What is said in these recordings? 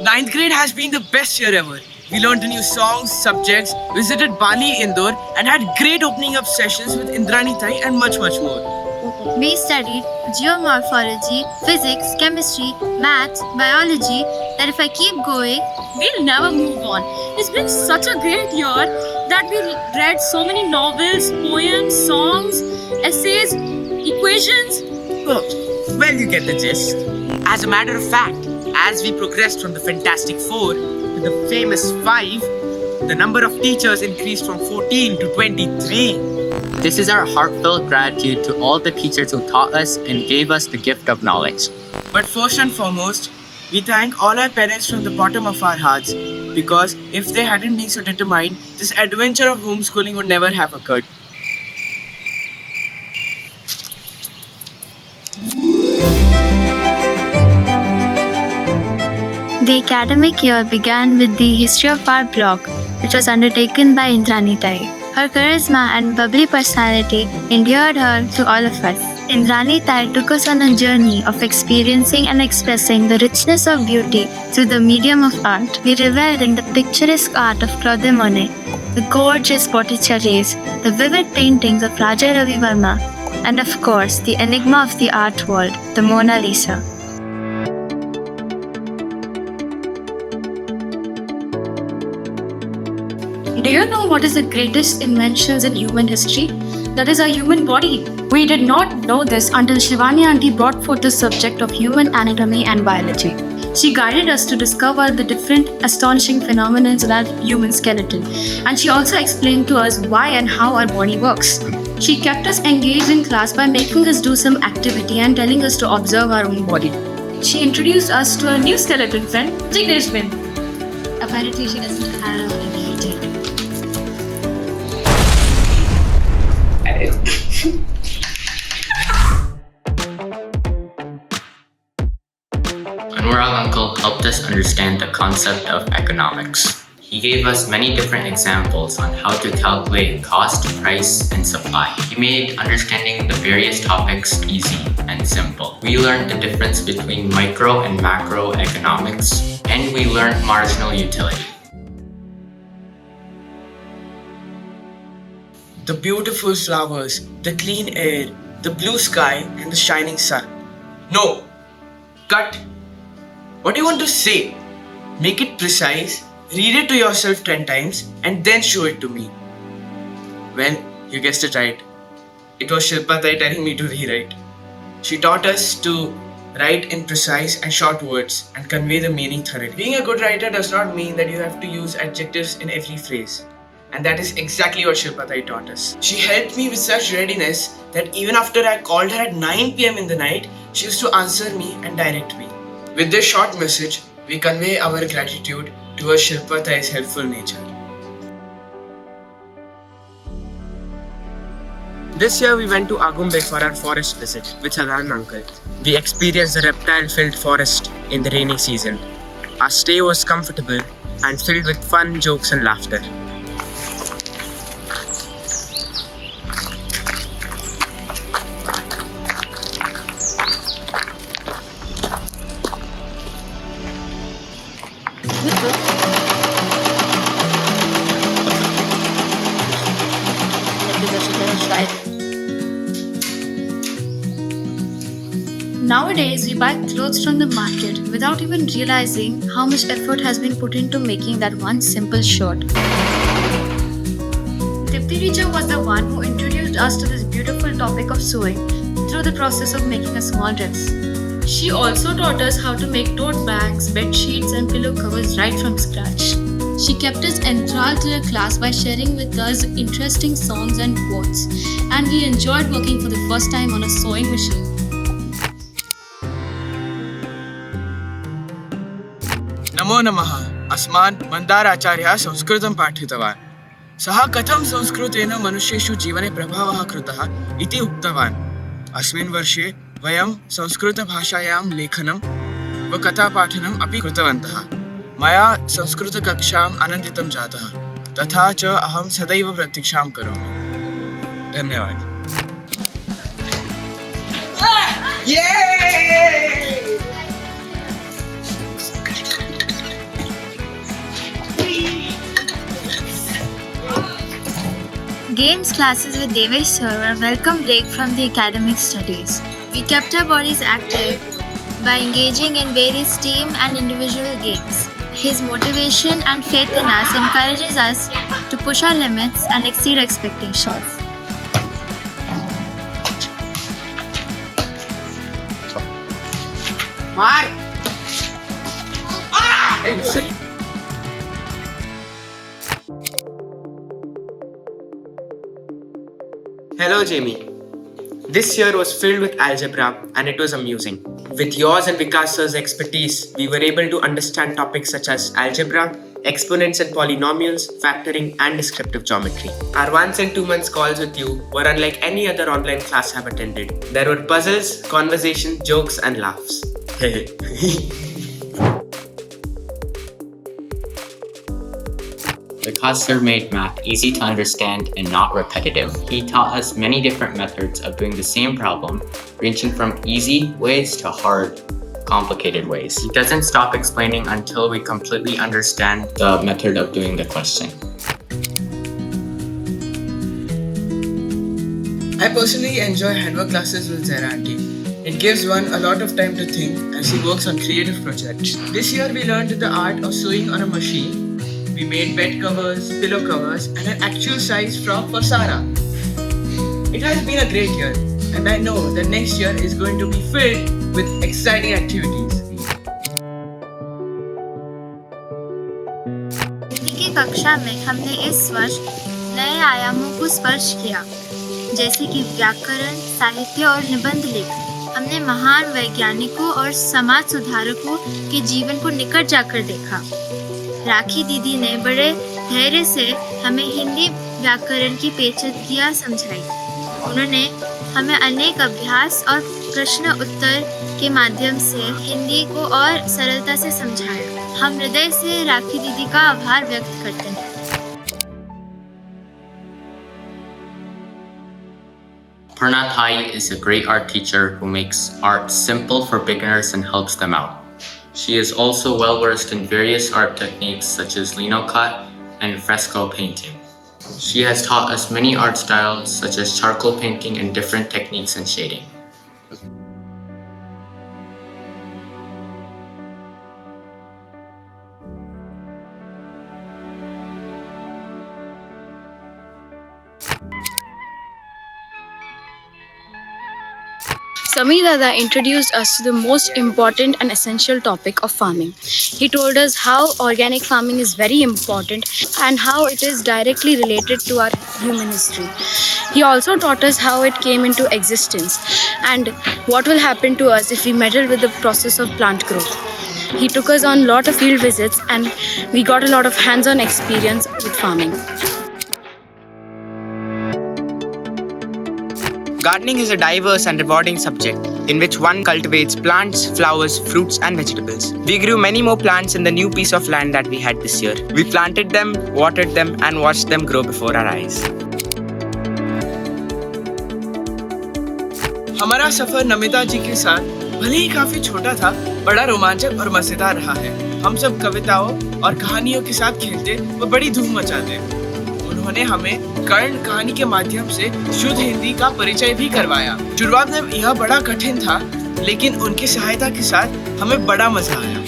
Ninth grade has been the best year ever. We learned new songs, subjects, visited Bali, Indore, and had great opening up sessions with Indrani Tai and much more. We studied geomorphology, physics, chemistry, maths, biology, that if I keep going, we'll never move on. It's been such a great year that we read so many novels, poems, songs, essays, equations. Oh, well, you get the gist. As a matter of fact, as we progressed from the Fantastic Four to the famous Five, the number of teachers increased from 14 to 23. This is our heartfelt gratitude to all the teachers who taught us and gave us the gift of knowledge. But first and foremost, we thank all our parents from the bottom of our hearts because if they hadn't been so determined, this adventure of homeschooling would never have occurred. The academic year began with the history of our blog, which was undertaken by Indrani Tai. Her charisma and bubbly personality endeared her to all of us. Indrani Tai took us on a journey of experiencing and expressing the richness of beauty through the medium of art. We reveled in the picturesque art of Claude Monet, the gorgeous Botticellis, the vivid paintings of Raja Ravi Verma, and of course, the enigma of the art world, the Mona Lisa. Do you know what is the greatest inventions in human history? That is our human body. We did not know this until Shivani auntie brought forth the subject of human anatomy and biology. She guided us to discover the different astonishing phenomena in our human skeleton, and she also explained to us why and how our body works. She kept us engaged in class by making us do some activity and telling us to observe our own body. She introduced us to a new skeleton friend, Jigneshwin. Apparently she doesn't have any agent. Anurag uncle helped us understand the concept of economics. He gave us many different examples on how to calculate cost, price, and supply. He made understanding the various topics easy and simple. We learned the difference between micro and macro economics, and we learned marginal utility. The beautiful flowers, the clean air, the blue sky, and the shining sun. No! Cut! What do you want to say? Make it precise, read it to yourself 10 times, and then show it to me. Well, you guessed it right. It was Shilpa Tai telling me to rewrite. She taught us to write in precise and short words and convey the meaning thoroughly. Being a good writer does not mean that you have to use adjectives in every phrase. And that is exactly what Shilpa Tai taught us. She helped me with such readiness that even after I called her at 9 p.m. in the night, she used to answer me and direct me. With this short message, we convey our gratitude towards Shilpa Tai's helpful nature. This year we went to Agumbe for our forest visit with Sadan uncle. We experienced the reptile-filled forest in the rainy season. Our stay was comfortable and filled with fun, jokes and laughter. Nowadays, we buy clothes from the market without even realizing how much effort has been put into making that one simple shirt. Dipti Richa was the one who introduced us to this beautiful topic of sewing through the process of making a small dress. She also taught us how to make tote bags, bed sheets, and pillow covers right from scratch. She kept us enthralled to her class by sharing with us interesting songs and quotes, and we enjoyed working for the first time on a sewing machine. नमो नमः अस्मान् मन्दाराचार्यः संस्कृतं पाठितवान् सः कथं संस्कृतेन मनुष्येषु जीवने प्रभावः कृतः इति उक्तवान् अस्मिन् वर्षे वयं संस्कृतभाषायां लेखनं व कथापाठनम् अपि कृतवन्तः मया संस्कृतकक्षाम् आनन्दितं जातः तथा च अहं सदैव प्रतीक्षां करोमि धन्यवादः Games classes with Devesh sir were a welcome break from the academic studies. We kept our bodies active by engaging in various team and individual games. His motivation and faith in us encourages us to push our limits and exceed expectations. Hello, Jamie. This year was filled with algebra and it was amusing. With yours and Vikas's expertise, we were able to understand topics such as algebra, exponents and polynomials, factoring, and descriptive geometry. Our once and 2 months calls with you were unlike any other online class I've attended. There were puzzles, conversation, jokes, and laughs. Vikas sir made math easy to understand and not repetitive. He taught us many different methods of doing the same problem, ranging from easy ways to hard, complicated ways. He doesn't stop explaining until we completely understand the method of doing the question. I personally enjoy handwork classes with Zara Auntie. It gives one a lot of time to think as he works on creative projects. This year we learned the art of sewing on a machine. We made bed covers, pillow covers, and an actual size frock for Sarah. It has been a great year, and I know that next year is going to be filled with exciting activities. Hindi की कक्षा में हमने इस वर्ष नए आयामों को स्पर्श किया, जैसे कि व्याकरण, साहित्य और निबंध लेखन। हमने महान वैज्ञानिकों और समाज सुधारकों के जीवन को निकट जाकर देखा। राखी दीदी ने बड़े धैर्य से हमें हिंदी व्याकरण की पेचीदगियां समझाई। उन्होंने हमें अनेक अभ्यास और प्रश्न उत्तर के माध्यम से हिंदी को और सरलता से समझाया। हम हृदय से राखी दीदी का आभार व्यक्त करते हैं। Purna Thai is a great art teacher who makes art simple for beginners and helps them out. She is also well versed in various art techniques such as lino cut and fresco painting. She has taught us many art styles such as charcoal painting and different techniques in shading. Samir Dada introduced us to the most important and essential topic of farming. He told us how organic farming is very important and how it is directly related to our human history. He also taught us how it came into existence and what will happen to us if we meddle with the process of plant growth. He took us on a lot of field visits and we got a lot of hands-on experience with farming. Gardening is a diverse and rewarding subject in which one cultivates plants, flowers, fruits, and vegetables. We grew many more plants in the new piece of land that we had this year. We planted them, watered them, and watched them grow before our eyes. हमारा सफर नमिता जी के साथ भले ही काफी छोटा था, बड़ा रोमांचक और मजेदार रहा है। हम सब कविताओं और कहानियों के साथ खेलते व बड़ी धूम मचाते। उन्होंने हमें कर्ण कहानी के माध्यम से शुद्ध हिंदी का परिचय भी करवाया। शुरुआत में यह बड़ा कठिन था, लेकिन उनकी सहायता के साथ हमें बड़ा मजा आया।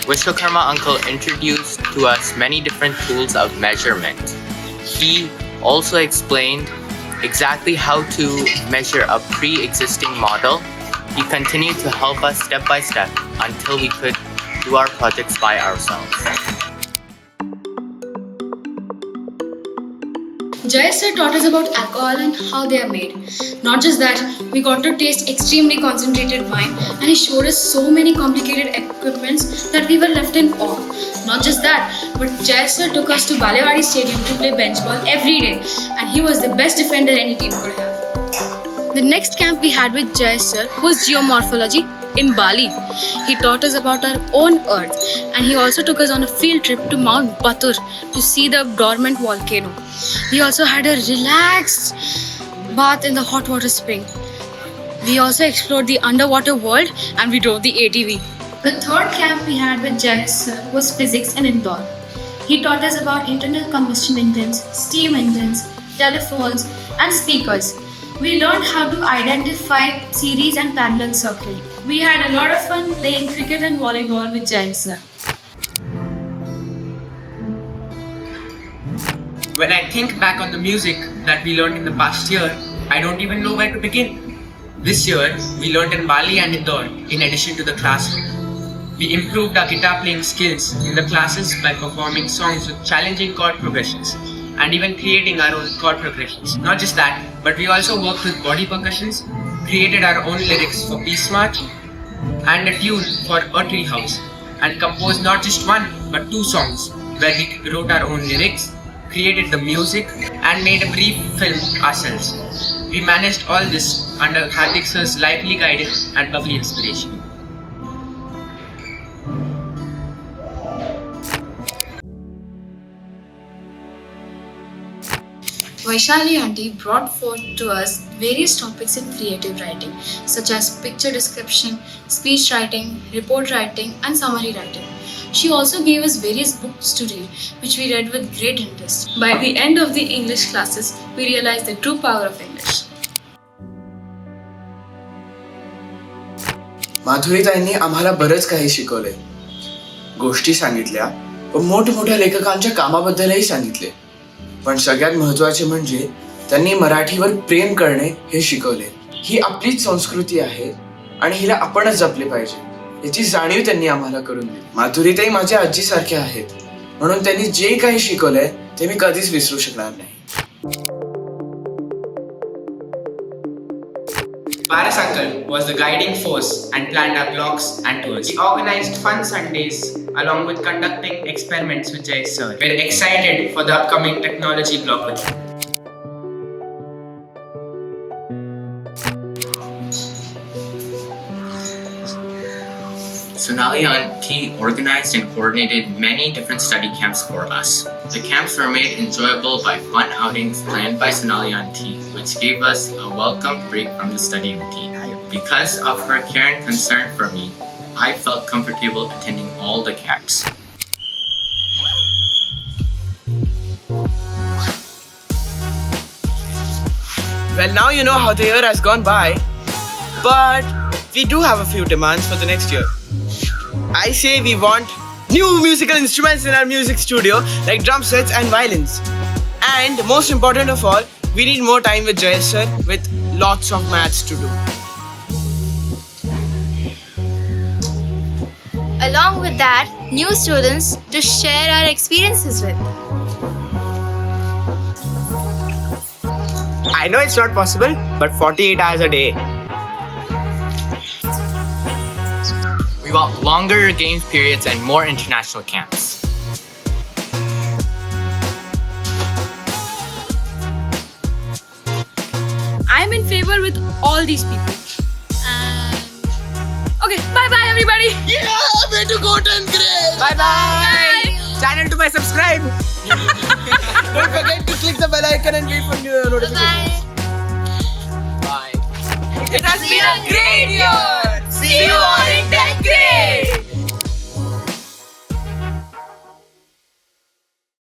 Vishwakarma uncle introduced to us many different tools of measurement. He also explained exactly how to measure a pre-existing model. He continued to help us step by step until we could do our projects by ourselves. Jay sir taught us about alcohol and how they are made. Not just that, we got to taste extremely concentrated wine and he showed us so many complicated equipments that we were left in awe. Not just that, but Jay sir took us to Balewadi Stadium to play bench ball every day and he was the best defender any team could have. The next camp we had with Jay sir was geomorphology in Bali. He taught us about our own earth and he also took us on a field trip to Mount Batur to see the dormant volcano. He also had a relaxed bath in the hot water spring. We also explored the underwater world and we drove the ATV. The third camp we had with Jayesh sir was physics in Indore. He taught us about internal combustion engines, steam engines, telephones, and speakers. We learned how to identify series and parallel circuit. We had a lot of fun playing cricket and volleyball with Jayesh sir. When I think back on the music that we learned in the past year, I don't even know where to begin. This year, we learned in Bali and Indore in addition to the classroom. We improved our guitar playing skills in the classes by performing songs with challenging chord progressions and even creating our own chord progressions. Not just that, but we also worked with body percussions, created our own lyrics for Peace March and a tune for A Tree House, and composed not just one but 2 songs where we wrote our own lyrics, created the music, and made a brief film ourselves. We managed all this under Hardik sir's lively guidance and lovely inspiration. Vaishali aunty brought forth to us various topics in creative writing, such as picture description, speech writing, report writing, and summary writing. She also gave us various books to read, which we read with great interest. By the end of the English classes, we realized the true power of English. माधुरीताईंनी आम्हाला बरंच काही शिकवले, गोष्टी सांगितल्या व मोठमोठ्या लेखकांच्या कामाबद्दलही सांगितले. पण सगळ्यात महत्त्वाचे म्हणजे त्यांनी मराठीवर प्रेम करणे हे शिकवले. ही आपलीच संस्कृती आहे आणि हिला आपणच जपले पाहिजे याची जाणीव त्यांनी आम्हाला करून दिली. माधुरीताई माझ्या आजीसारख्या आहेत, म्हणून त्यांनी जे काही शिकवलंय ते मी कधीच विसरू शकणार नाही. Paras uncle was the guiding force and planned our blogs and tours. He organized fun Sundays along with conducting experiments with Jayesh sir. We're excited for the upcoming technology blog with him. Sonali Aunty organized and coordinated many different study camps for us. The camps were made enjoyable by fun outings planned by Sonali Aunty, which gave us a welcome break from the study routine. Because of her care and concern for me, I felt comfortable attending all the camps. Well, now you know how the year has gone by, but we do have a few demands for the next year. I say we want new musical instruments in our music studio, like drum sets and violins. And most important of all, we need more time with Jayesh sir with lots of maths to do. Along with that, new students to share our experiences with. I know it's not possible, but 48 hours a day. We want longer games periods and more international camps. I'm in favor with all these people. Okay, bye-bye everybody! Yeah, way to go 10th grade! Bye-bye! Channel to my subscribe! Don't forget to click the bell icon and wait for new notifications. Bye. Bye. It has been a great year! See you all in